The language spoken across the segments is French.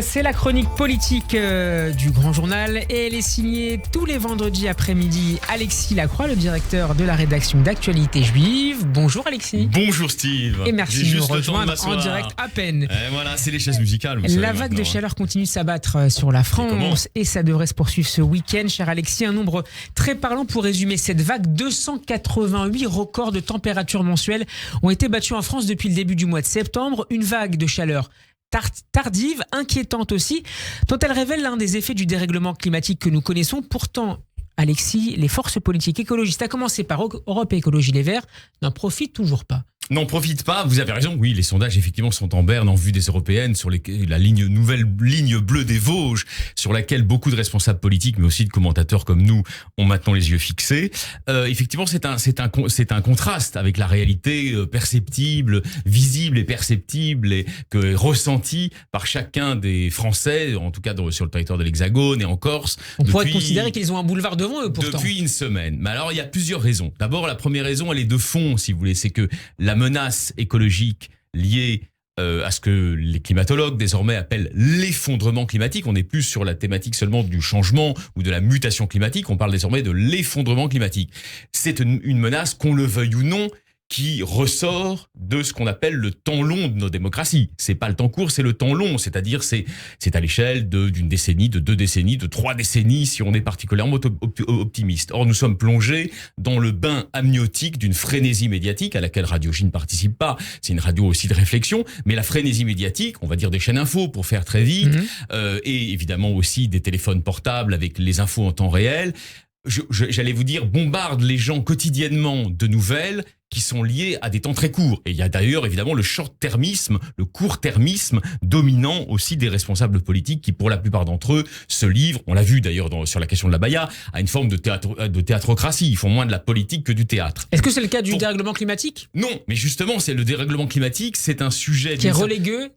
C'est la chronique politique du Grand Journal et elle est signée tous les vendredis après-midi. Alexis Lacroix, le directeur de la rédaction d'Actualité Juive. Bonjour Alexis. Bonjour Steve. Et merci de nous rejoindre en direct à peine. Et voilà, c'est les chaises musicales. La vague de chaleur continue de s'abattre sur la France et ça devrait se poursuivre ce week-end. Cher Alexis, un nombre très parlant pour résumer cette vague. 288 records de température mensuelle ont été battus en France depuis le début du mois de septembre. Une vague de chaleur tardive, inquiétante aussi, dont elle révèle l'un des effets du dérèglement climatique que nous connaissons. Pourtant, Alexis, les forces politiques écologistes, à commencer par Europe Écologie Les Verts, n'en profitent toujours pas. N'en profite pas, vous avez raison, oui, les sondages effectivement sont en berne en vue des européennes sur la nouvelle ligne bleue des Vosges, sur laquelle beaucoup de responsables politiques, mais aussi de commentateurs comme nous, ont maintenant les yeux fixés. Effectivement, c'est un contraste avec la réalité perceptible, visible et perceptible, et ressentie par chacun des Français, en tout cas sur le territoire de l'Hexagone et en Corse. On pourrait considérer qu'ils ont un boulevard devant eux, pourtant. Depuis une semaine. Mais alors, il y a plusieurs raisons. D'abord, la première raison, elle est de fond, si vous voulez, c'est que la menace écologique liée à ce que les climatologues désormais appellent l'effondrement climatique. On n'est plus sur la thématique seulement du changement ou de la mutation climatique, on parle désormais de l'effondrement climatique. C'est une menace, qu'on le veuille ou non, qui ressort de ce qu'on appelle le temps long de nos démocraties. C'est pas le temps court, c'est le temps long, c'est-à-dire c'est à l'échelle d'une décennie, de 2 décennies, de 3 décennies, si on est particulièrement optimiste. Or, nous sommes plongés dans le bain amniotique d'une frénésie médiatique à laquelle Radio J ne participe pas. C'est une radio aussi de réflexion, mais la frénésie médiatique, on va dire des chaînes infos pour faire très vite, et évidemment aussi des téléphones portables avec les infos en temps réel, j'allais vous dire, bombarde les gens quotidiennement de nouvelles qui sont liées à des temps très courts. Et il y a d'ailleurs évidemment le short-termisme, le court-termisme dominant aussi des responsables politiques qui, pour la plupart d'entre eux, se livrent, on l'a vu d'ailleurs sur la question de l'abaya, à une forme de théâtrocratie. Ils font moins de la politique que du théâtre. Est-ce que c'est le cas du dérèglement climatique ? Non, mais justement, c'est le dérèglement climatique, c'est un sujet qui est relégué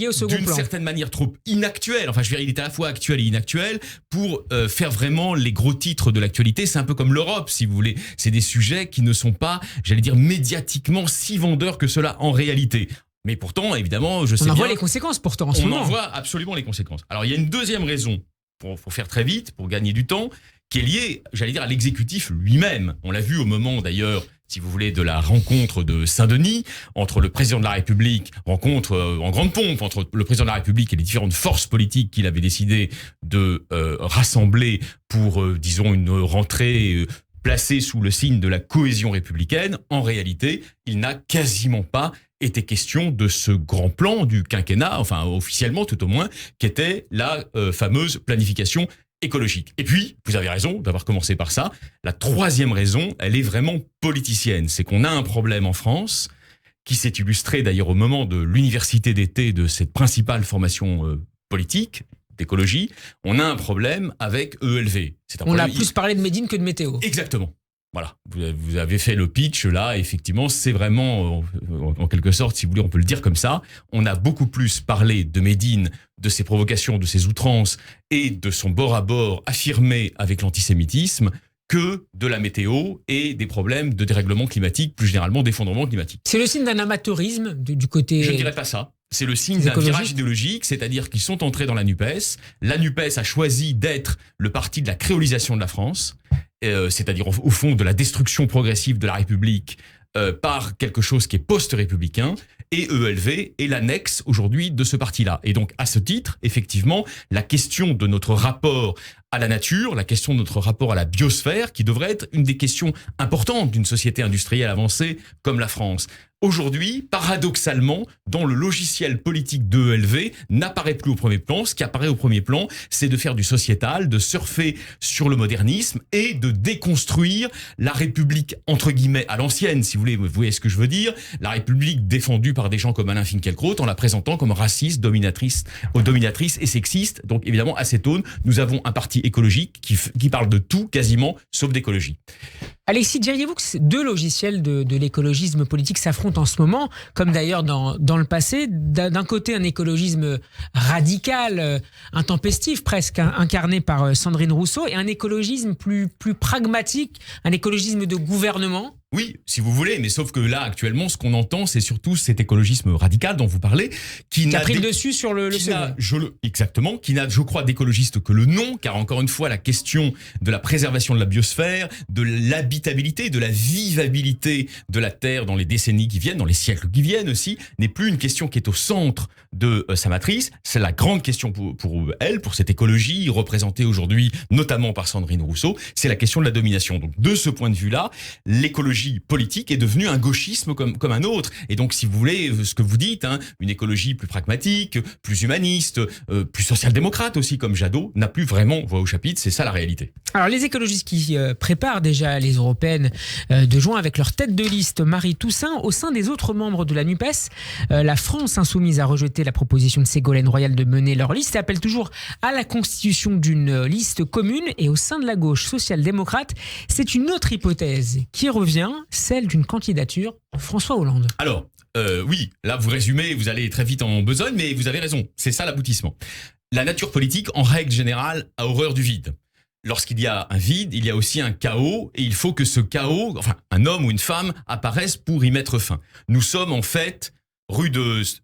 au second plan. D'une certaine manière trop inactuel. Enfin, je veux dire, il est à la fois actuel et inactuel pour faire vraiment les gros titres de l'actualité. C'est un peu comme l'Europe, si vous voulez. C'est des sujets qui ne sont pas, j'allais dire, médiatiquement si vendeur que cela en réalité. Mais pourtant, évidemment, je sais bien... On en voit les conséquences pourtant en ce moment. On en voit absolument les conséquences. Alors, il y a une deuxième raison, pour faire très vite, pour gagner du temps, qui est liée, j'allais dire, à l'exécutif lui-même. On l'a vu au moment, d'ailleurs, si vous voulez, de la rencontre de Saint-Denis, entre le président de la République, rencontre en grande pompe, entre le président de la République et les différentes forces politiques qu'il avait décidé de rassembler pour, disons, une rentrée... placé sous le signe de la cohésion républicaine. En réalité, il n'a quasiment pas été question de ce grand plan du quinquennat, enfin officiellement tout au moins, qui était la fameuse planification écologique. Et puis, vous avez raison d'avoir commencé par ça, la troisième raison, elle est vraiment politicienne. C'est qu'on a un problème en France, qui s'est illustré d'ailleurs au moment de l'université d'été de cette principale formation politique, d'écologie, on a un problème avec ELV. On a plus parlé de Médine que de météo. Exactement. Voilà, vous avez fait le pitch là, effectivement, c'est vraiment, en quelque sorte, si vous voulez, on peut le dire comme ça, on a beaucoup plus parlé de Médine, de ses provocations, de ses outrances et de son bord à bord affirmé avec l'antisémitisme que de la météo et des problèmes de dérèglement climatique, plus généralement d'effondrement climatique. C'est le signe d'un amateurisme du côté... Je ne dirais pas ça. C'est le signe d'un virage idéologique, c'est-à-dire qu'ils sont entrés dans la NUPES. La NUPES a choisi d'être le parti de la créolisation de la France, c'est-à-dire au fond de la destruction progressive de la République par quelque chose qui est post-républicain. Et ELV est l'annexe aujourd'hui de ce parti-là. Et donc, à ce titre, effectivement, la question de notre rapport à la nature, la question de notre rapport à la biosphère, qui devrait être une des questions importantes d'une société industrielle avancée comme la France. Aujourd'hui, paradoxalement, dans le logiciel politique de ELV, n'apparaît plus au premier plan. Ce qui apparaît au premier plan, c'est de faire du sociétal, de surfer sur le modernisme et de déconstruire la République, entre guillemets, à l'ancienne, si vous voyez ce que je veux dire. La République défendue par des gens comme Alain Finkielkraut en la présentant comme raciste, dominatrice et sexiste. Donc évidemment, à cette aune, nous avons un parti écologique qui parle de tout, quasiment, sauf d'écologie. Alexis, diriez-vous que ces deux logiciels de l'écologisme politique s'affrontent en ce moment, comme d'ailleurs dans le passé? D'un côté, un écologisme radical, intempestif presque, incarné par Sandrine Rousseau, et un écologisme plus pragmatique, un écologisme de gouvernement, Oui, si vous voulez, mais sauf que là, actuellement, ce qu'on entend, c'est surtout cet écologisme radical dont vous parlez, qui a pris le dessus sur le second. Exactement, qui n'a, je crois, d'écologiste que le nom, car encore une fois, la question de la préservation de la biosphère, de l'habitabilité, de la vivabilité de la Terre dans les décennies qui viennent, dans les siècles qui viennent aussi, n'est plus une question qui est au centre de sa matrice. C'est la grande question pour elle, pour cette écologie représentée aujourd'hui, notamment par Sandrine Rousseau, c'est la question de la domination. Donc, de ce point de vue-là, l'écologie politique est devenue un gauchisme comme un autre. Et donc, si vous voulez, ce que vous dites, une écologie plus pragmatique, plus humaniste, plus social-démocrate aussi, comme Jadot, n'a plus vraiment voix au chapitre. C'est ça la réalité. Alors, les écologistes qui préparent déjà les européennes de juin avec leur tête de liste, Marie Toussaint, au sein des autres membres de la NUPES, la France insoumise a rejeté la proposition de Ségolène Royal de mener leur liste et appelle toujours à la constitution d'une liste commune. Et au sein de la gauche social-démocrate, c'est une autre hypothèse qui revient, celle d'une candidature de François Hollande. Alors, oui, là vous résumez, vous allez très vite en besogne, mais vous avez raison, c'est ça l'aboutissement. La nature politique, en règle générale, a horreur du vide. Lorsqu'il y a un vide, il y a aussi un chaos, et il faut que ce chaos, enfin un homme ou une femme, apparaisse pour y mettre fin. Nous sommes en fait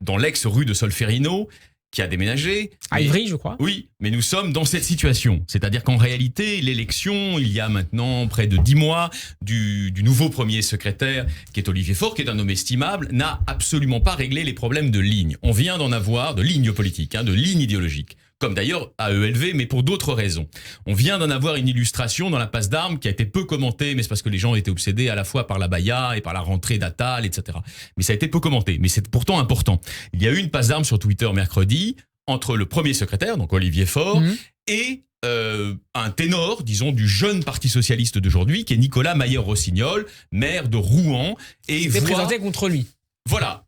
dans l'ex-rue de Solferino, qui a déménagé. À Ivry, je crois. Oui, mais nous sommes dans cette situation. C'est-à-dire qu'en réalité, l'élection, il y a maintenant près de 10 mois, du nouveau premier secrétaire, qui est Olivier Faure, qui est un homme estimable, n'a absolument pas réglé les problèmes de ligne. On vient d'en avoir, de ligne politique, de ligne idéologique. Comme d'ailleurs à ELV, mais pour d'autres raisons. On vient d'en avoir une illustration dans la passe d'armes qui a été peu commentée, mais c'est parce que les gens étaient obsédés à la fois par la Baïa et par la rentrée d'Attal, etc. Mais ça a été peu commenté, mais c'est pourtant important. Il y a eu une passe d'armes sur Twitter mercredi entre le premier secrétaire, donc Olivier Faure, et un ténor, disons, du jeune Parti socialiste d'aujourd'hui, qui est Nicolas Mayer-Rossignol, maire de Rouen. Et il s'est présenté contre lui. Voilà,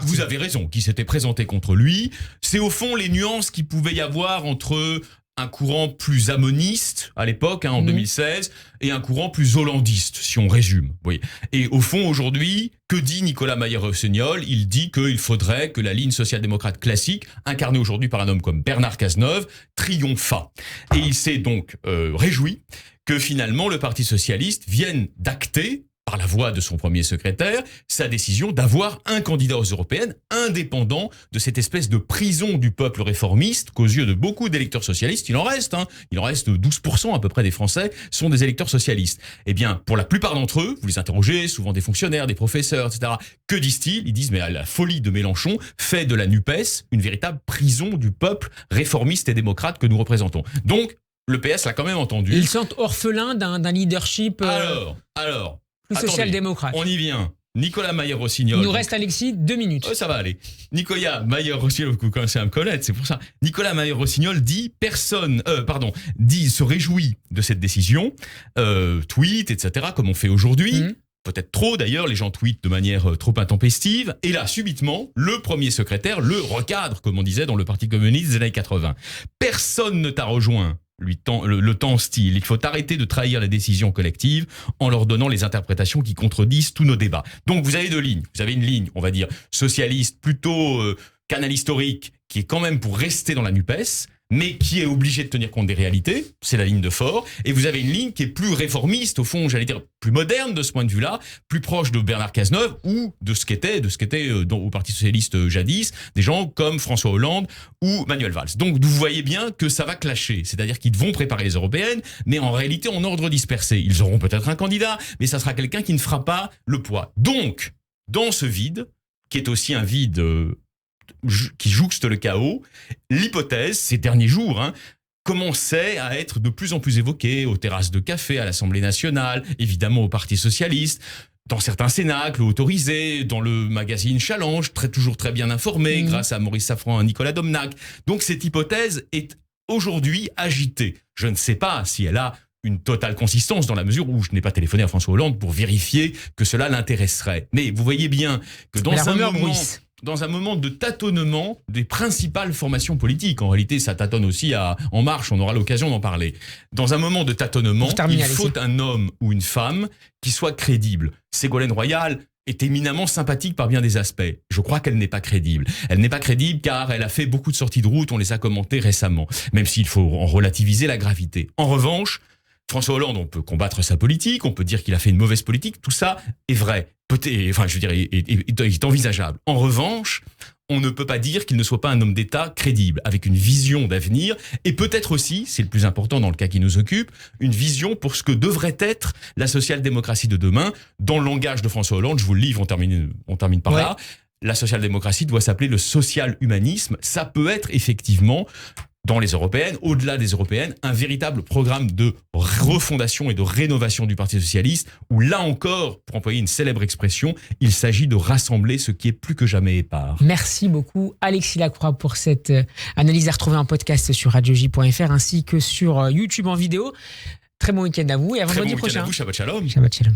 vous avez raison, qui s'était présenté contre lui. C'est au fond les nuances qu'il pouvait y avoir entre un courant plus amoniste à l'époque, en 2016, et un courant plus hollandiste, si on résume. Oui. Et au fond, aujourd'hui, que dit Nicolas Mayer-Rossignol ? Il dit qu'il faudrait que la ligne social-démocrate classique, incarnée aujourd'hui par un homme comme Bernard Cazeneuve, triomphât. Et il s'est donc réjoui que finalement le Parti socialiste vienne d'acter, par la voix de son premier secrétaire, sa décision d'avoir un candidat aux européennes indépendant de cette espèce de prison du peuple réformiste qu'aux yeux de beaucoup d'électeurs socialistes, il en reste 12% à peu près des Français sont des électeurs socialistes. Eh bien, pour la plupart d'entre eux, vous les interrogez, souvent des fonctionnaires, des professeurs, etc. Que disent-ils ? Ils disent, mais la folie de Mélenchon fait de la NUPES une véritable prison du peuple réformiste et démocrate que nous représentons. Donc, le PS l'a quand même entendu. Ils sont orphelins d'un leadership... Alors... plus social-démocrate. On y vient. Nicolas Mayer-Rossignol. Il nous reste, Alexis, 2 minutes. Ça va aller. Nicolas Mayer-Rossignol, vous commencez à me connaître, c'est pour ça. Nicolas Mayer-Rossignol se réjouit de cette décision, tweet, etc., comme on fait aujourd'hui. Peut-être trop d'ailleurs, les gens tweetent de manière trop intempestive. Et là, subitement, le premier secrétaire le recadre, comme on disait dans le Parti communiste des années 80. Personne ne t'a rejoint. Le temps style. Il faut arrêter de trahir la décision collective en leur donnant les interprétations qui contredisent tous nos débats. Donc vous avez deux lignes. Vous avez une ligne, on va dire, socialiste, plutôt canal historique, qui est quand même pour rester dans la NUPES, mais qui est obligé de tenir compte des réalités, c'est la ligne de Faure, et vous avez une ligne qui est plus réformiste, au fond, j'allais dire, plus moderne de ce point de vue-là, plus proche de Bernard Cazeneuve, ou de ce qu'était au Parti Socialiste jadis, des gens comme François Hollande ou Manuel Valls. Donc vous voyez bien que ça va clasher, c'est-à-dire qu'ils vont préparer les européennes, mais en réalité en ordre dispersé. Ils auront peut-être un candidat, mais ça sera quelqu'un qui ne fera pas le poids. Donc, dans ce vide, qui est aussi un vide... qui jouxte le chaos, l'hypothèse, ces derniers jours, commençait à être de plus en plus évoquée aux terrasses de café, à l'Assemblée nationale, évidemment au Parti socialiste, dans certains cénacles autorisés, dans le magazine Challenge, toujours très bien informé, grâce à Maurice Safran et Nicolas Domnac. Donc cette hypothèse est aujourd'hui agitée. Je ne sais pas si elle a une totale consistance dans la mesure où je n'ai pas téléphoné à François Hollande pour vérifier que cela l'intéresserait. Mais vous voyez bien que dans un moment de tâtonnement des principales formations politiques. En réalité, ça tâtonne aussi En Marche, on aura l'occasion d'en parler. Dans un moment de tâtonnement, il faut un homme ou une femme qui soit crédible. Ségolène Royal est éminemment sympathique par bien des aspects. Je crois qu'elle n'est pas crédible. Elle n'est pas crédible car elle a fait beaucoup de sorties de route, on les a commentées récemment, même s'il faut en relativiser la gravité. En revanche, François Hollande, on peut combattre sa politique, on peut dire qu'il a fait une mauvaise politique, tout ça est vrai, est envisageable. En revanche, on ne peut pas dire qu'il ne soit pas un homme d'État crédible, avec une vision d'avenir, et peut-être aussi, c'est le plus important dans le cas qui nous occupe, une vision pour ce que devrait être la social-démocratie de demain. Dans le langage de François Hollande, je vous le livre, on termine par là, la social-démocratie doit s'appeler le social-humanisme. Ça peut être effectivement, dans les européennes, au-delà des européennes, un véritable programme de refondation et de rénovation du Parti socialiste, où là encore, pour employer une célèbre expression, il s'agit de rassembler ce qui est plus que jamais épars. Merci beaucoup Alexis Lacroix pour cette analyse à retrouver en podcast sur radioj.fr ainsi que sur YouTube en vidéo. Très bon week-end à vous et à vendredi prochain. Très bon week-end à vous, Shabbat Shalom. Shabbat Shalom.